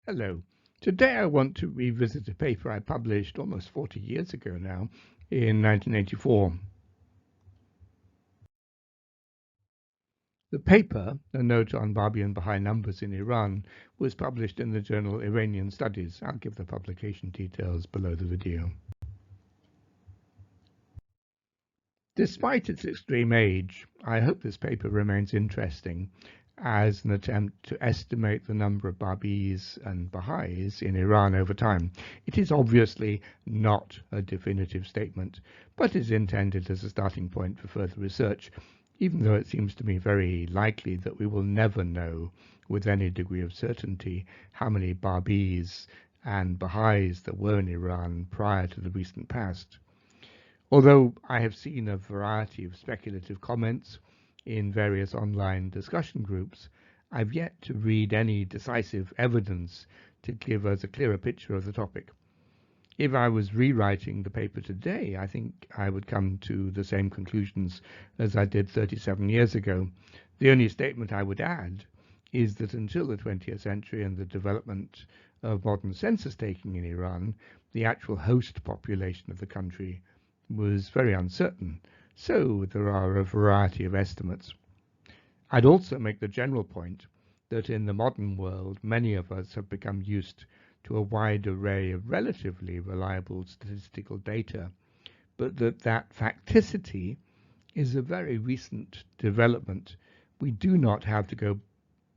Hello. Today I want to revisit a paper I published almost 40 years ago now, in 1984. The paper, a note on Babi and Baha'i numbers in Iran, was published in the journal Iranian Studies. I'll give the publication details below the video. Despite its extreme age, I hope this paper remains interesting as an attempt to estimate the number of Babis and Baha'is in Iran over time. It is obviously not a definitive statement, but is intended as a starting point for further research, even though it seems to me very likely that we will never know with any degree of certainty how many Babis and Baha'is there were in Iran prior to the recent past. Although I have seen a variety of speculative comments in various online discussion groups, I've yet to read any decisive evidence to give us a clearer picture of the topic. If I was rewriting the paper today, I think I would come to the same conclusions as I did 37 years ago. The only statement I would add is that until the 20th century and the development of modern census taking in Iran, the actual host population of the country was very uncertain, so there are a variety of estimates. I'd also make the general point that in the modern world, many of us have become used to a wide array of relatively reliable statistical data, but that facticity is a very recent development. We do not have to go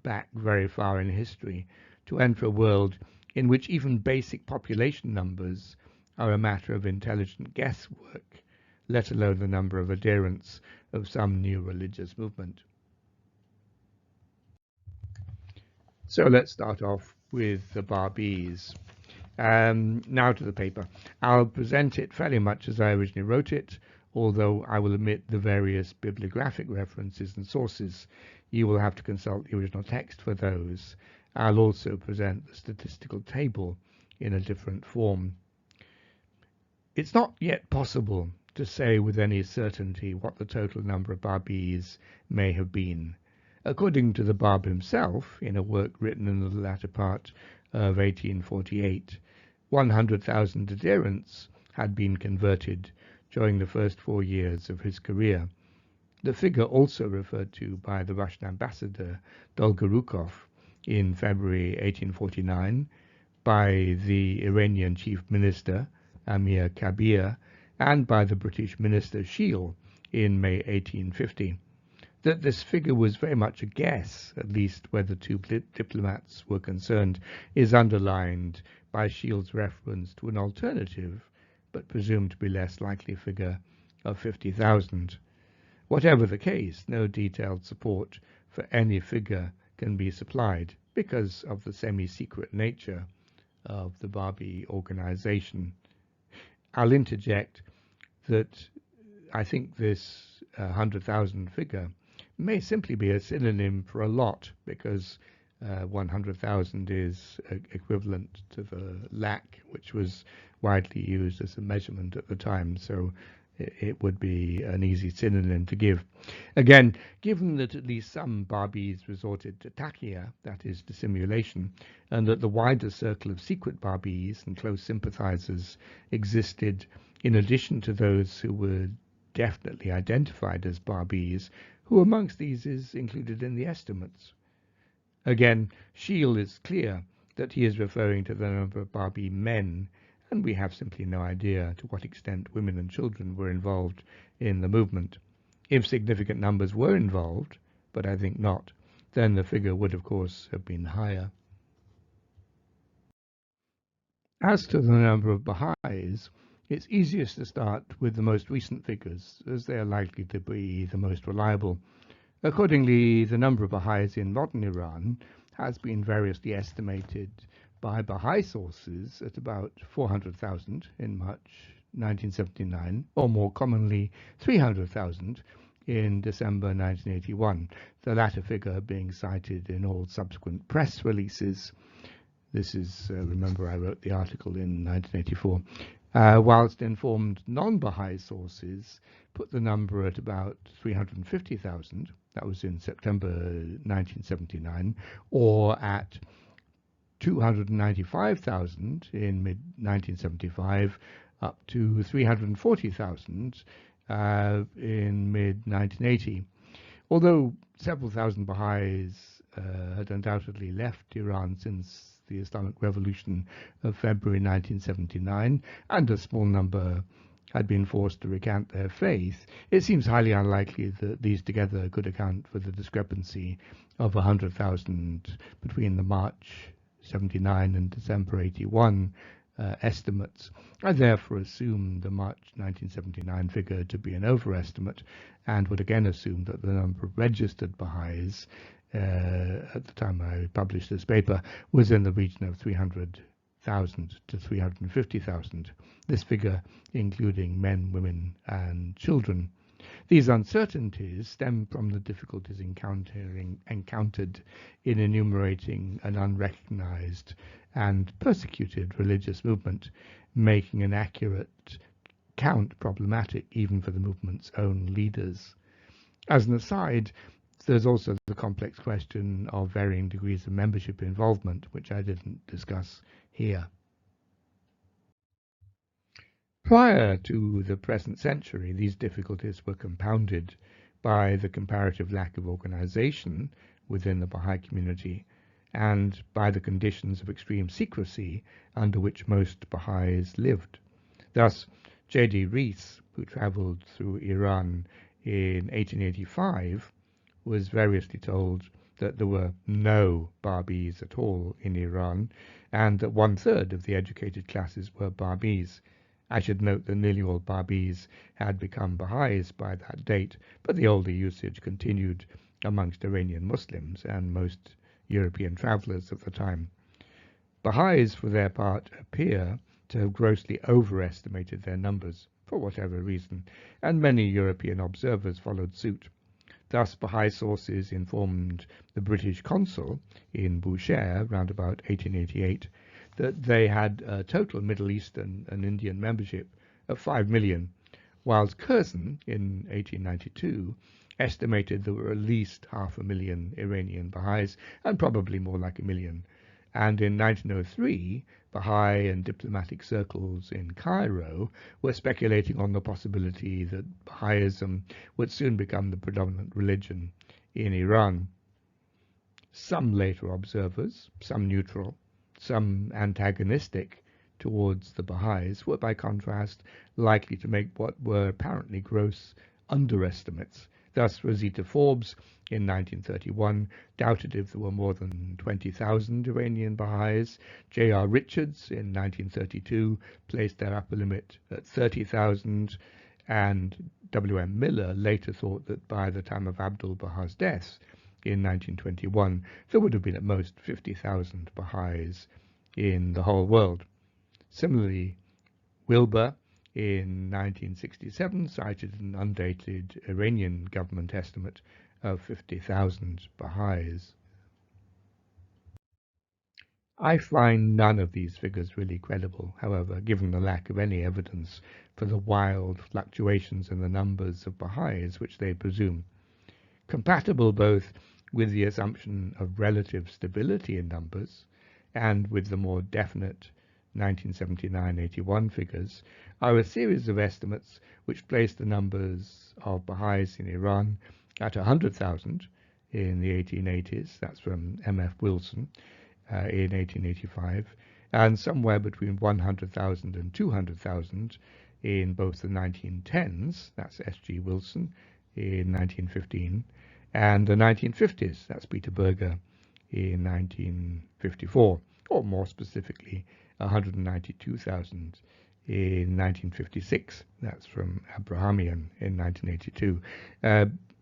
back very far in history to enter a world in which even basic population numbers are a matter of intelligent guesswork, let alone the number of adherents of some new religious movement. So let's start off with the Babis. Now to the paper. I'll present it fairly much as I originally wrote it, although I will omit the various bibliographic references and sources. You will have to consult the original text for those. I'll also present the statistical table in a different form. It's not yet possible to say with any certainty what the total number of Babis may have been. According to the Bab himself, in a work written in the latter part of 1848, 100,000 adherents had been converted during the first 4 years of his career. The figure also referred to by the Russian ambassador Dolgorukov in February 1849, by the Iranian chief minister Amir Kabir, and by the British minister Shiel in May 1850. That this figure was very much a guess, at least where the two diplomats were concerned, is underlined by Shiel's reference to an alternative, but presumed to be less likely figure of 50,000. Whatever the case, no detailed support for any figure can be supplied because of the semi-secret nature of the Babi organization. I'll interject that I think this 100,000 figure may simply be a synonym for a lot, because 100,000 is equivalent to the lakh, which was widely used as a measurement at the time, so it would be an easy synonym to give. Again, given that at least some Babis resorted to taqiyya, that is dissimulation, and that the wider circle of secret Babis and close sympathizers existed in addition to those who were definitely identified as Babis, who amongst these is included in the estimates? Again, Shiel is clear that he is referring to the number of Babi men, and we have simply no idea to what extent women and children were involved in the movement. If significant numbers were involved, but I think not, then the figure would of course have been higher. As to the number of Baha'is, it's easiest to start with the most recent figures, as they are likely to be the most reliable. Accordingly, the number of Baha'is in modern Iran has been variously estimated by Baha'i sources at about 400,000 in March 1979, or more commonly 300,000 in December 1981, the latter figure being cited in all subsequent press releases. This is, remember I wrote the article in 1984, whilst informed non-Baha'i sources put the number at about 350,000, that was in September 1979, or at 295,000 in mid-1975 up to 340,000 in mid-1980. Although several thousand Baha'is had undoubtedly left Iran since the Islamic Revolution of February 1979, and a small number had been forced to recant their faith, it seems highly unlikely that these together could account for the discrepancy of 100,000 between the March 79 and December 81 estimates. I therefore assume the March 1979 figure to be an overestimate, and would again assume that the number of registered Baha'is at the time I published this paper was in the region of 300,000 to 350,000, this figure including men, women, and children. These uncertainties stem from the difficulties encountered in enumerating an unrecognized and persecuted religious movement, making an accurate count problematic even for the movement's own leaders. As an aside, there's also the complex question of varying degrees of membership involvement, which I didn't discuss here. Prior to the present century, these difficulties were compounded by the comparative lack of organization within the Baha'i community and by the conditions of extreme secrecy under which most Baha'is lived. Thus, J.D. Rees, who traveled through Iran in 1885, was variously told that there were no Babis at all in Iran, and that 1/3 of the educated classes were Babis. I should note that nearly all Babis had become Baha'is by that date, but the older usage continued amongst Iranian Muslims and most European travelers of the time. Baha'is, for their part, appear to have grossly overestimated their numbers, for whatever reason, and many European observers followed suit. Thus, Baha'i sources informed the British consul in Bushehr, round about 1888, that they had a total Middle Eastern and Indian membership of 5 million, whilst Curzon, in 1892, estimated there were at least 500,000 Iranian Baha'is, and probably more like 1 million. And in 1903, Baha'i and diplomatic circles in Cairo were speculating on the possibility that Baha'ism would soon become the predominant religion in Iran. Some later observers, some neutral, some antagonistic towards the Baha'is, were by contrast likely to make what were apparently gross underestimates. Thus, Rosita Forbes in 1931 doubted if there were more than 20,000 Iranian Baha'is. J.R. Richards in 1932 placed their upper limit at 30,000, and W.M. Miller later thought that by the time of Abdul-Baha's death in 1921, there would have been at most 50,000 Baha'is in the whole world. Similarly, Wilbur in 1967 cited an undated Iranian government estimate of 50,000 Baha'is. I find none of these figures really credible, however, given the lack of any evidence for the wild fluctuations in the numbers of Baha'is which they presume. Compatible both with the assumption of relative stability in numbers and with the more definite 1979-81 figures are a series of estimates which place the numbers of Baha'is in Iran at 100,000 in the 1880s, that's from M.F. Wilson in 1885, and somewhere between 100,000 and 200,000 in both the 1910s, that's S.G. Wilson in 1915, and the 1950s, that's Peter Berger in 1954, or more specifically 192,000 in 1956, that's from Abrahamian in 1982.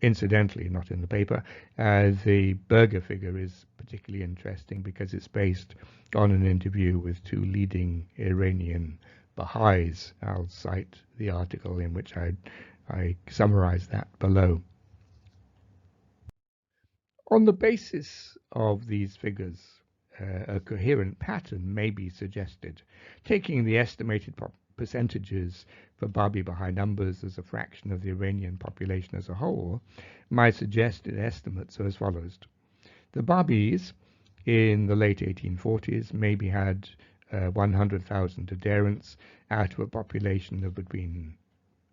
Incidentally, not in the paper, the Berger figure is particularly interesting because it's based on an interview with two leading Iranian Baha'is. I'll cite the article in which I summarize that below. On the basis of these figures, a coherent pattern may be suggested, taking the estimated percentages for Babi Baha'i numbers as a fraction of the Iranian population as a whole. My suggested estimates are as follows. The Babis in the late 1840s maybe had 100,000 adherents out of a population of between,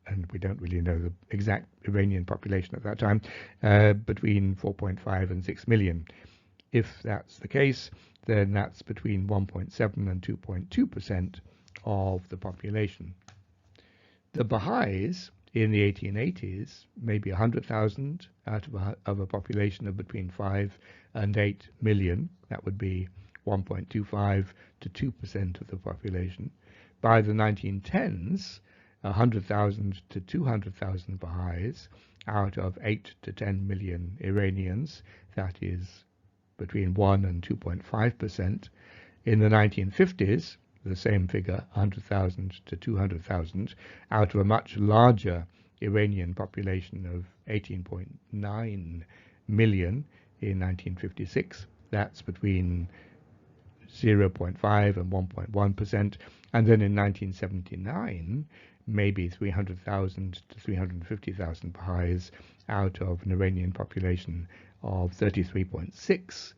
and we don't really know the exact Iranian population at that time, between 4.5 and 6 million. If that's the case, then that's between 1.7 and 2.2% of the population. The Baha'is in the 1880s, maybe 100,000 out of a population of between 5 and 8 million. That would be 1.25 to 2% of the population. By the 1910s, 100,000 to 200,000 Baha'is out of 8 to 10 million Iranians. That is between 1 and 2.5%. In the 1950s, the same figure, 100,000 to 200,000, out of a much larger Iranian population of 18.9 million in 1956. That's between 0.5 and 1.1%. And then in 1979, maybe 300,000 to 350,000 Baha'is out of an Iranian population of 33.6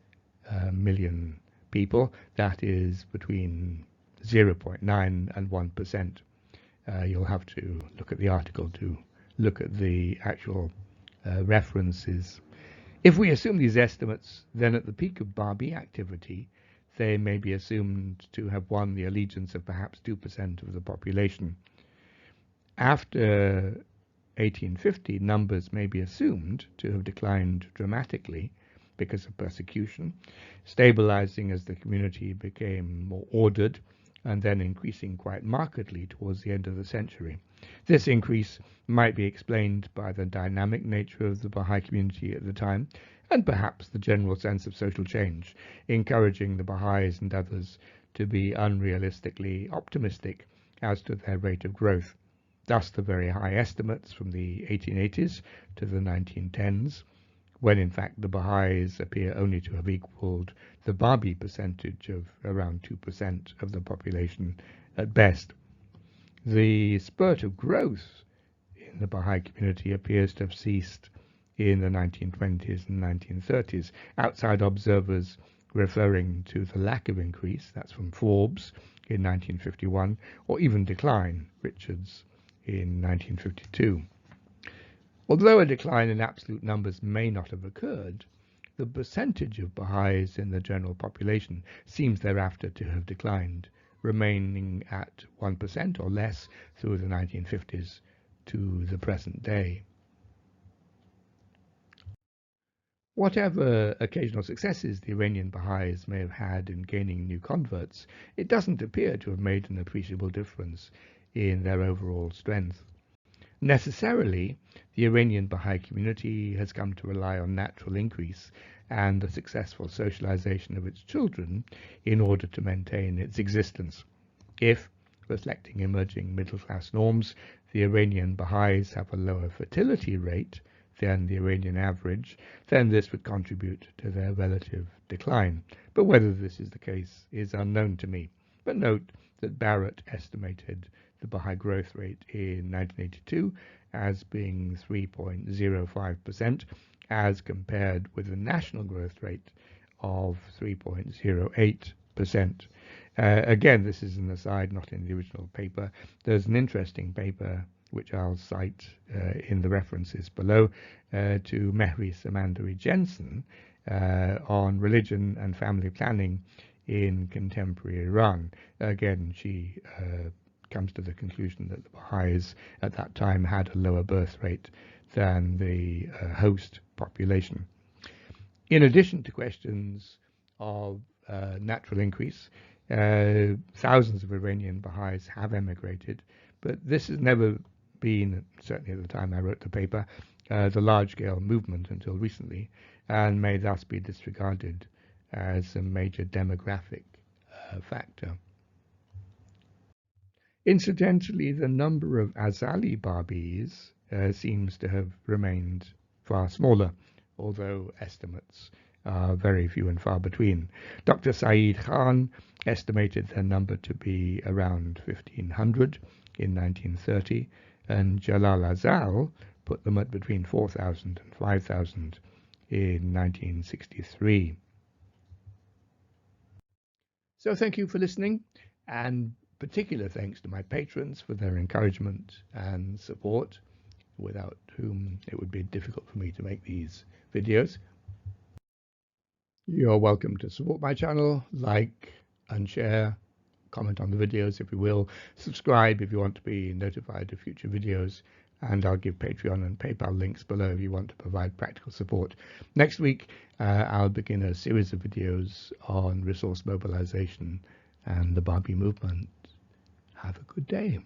million people. That is between 0.9 and 1%. You'll have to look at the article to look at the actual references. If we assume these estimates, then at the peak of Babi activity, they may be assumed to have won the allegiance of perhaps 2% of the population. After 1850, numbers may be assumed to have declined dramatically because of persecution, stabilizing as the community became more ordered, and then increasing quite markedly towards the end of the century. This increase might be explained by the dynamic nature of the Baha'i community at the time, and perhaps the general sense of social change, encouraging the Baha'is and others to be unrealistically optimistic as to their rate of growth. Thus the very high estimates from the 1880s to the 1910s, when in fact the Baha'is appear only to have equaled the Babi percentage of around 2% of the population at best. The spurt of growth in the Baha'i community appears to have ceased in the 1920s and 1930s, outside observers referring to the lack of increase, that's from Forbes in 1951, or even decline, Richards in 1952. Although a decline in absolute numbers may not have occurred, the percentage of Baha'is in the general population seems thereafter to have declined, remaining at 1% or less through the 1950s to the present day. Whatever occasional successes the Iranian Baha'is may have had in gaining new converts, it doesn't appear to have made an appreciable difference in their overall strength. Necessarily, the Iranian Baha'i community has come to rely on natural increase and the successful socialization of its children in order to maintain its existence. If, reflecting emerging middle-class norms, the Iranian Baha'is have a lower fertility rate than the Iranian average, then this would contribute to their relative decline. But whether this is the case is unknown to me. But note that Barrett estimated the Baha'i growth rate in 1982 as being 3.05%, as compared with the national growth rate of 3.08%. Again, this is an aside, not in the original paper. There's an interesting paper which I'll cite in the references below to Mehri Samandari Jensen on religion and family planning in contemporary Iran. Again, she comes to the conclusion that the Baha'is at that time had a lower birth rate than the host population. In addition to questions of natural increase, thousands of Iranian Baha'is have emigrated, but this has never been, certainly at the time I wrote the paper, the large-scale movement until recently, and may thus be disregarded as a major demographic factor. Incidentally, the number of Azali Babis seems to have remained far smaller, although estimates are very few and far between. Dr. Saeed Khan estimated their number to be around 1,500 in 1930, and Jalal Azal put them at between 4,000 and 5,000 in 1963. So thank you for listening, and particular thanks to my patrons for their encouragement and support, without whom it would be difficult for me to make these videos. You're welcome to support my channel, like and share, comment on the videos if you will, subscribe if you want to be notified of future videos, and I'll give Patreon and PayPal links below if you want to provide practical support. Next week, I'll begin a series of videos on resource mobilization and the Babi movement. Have a good day.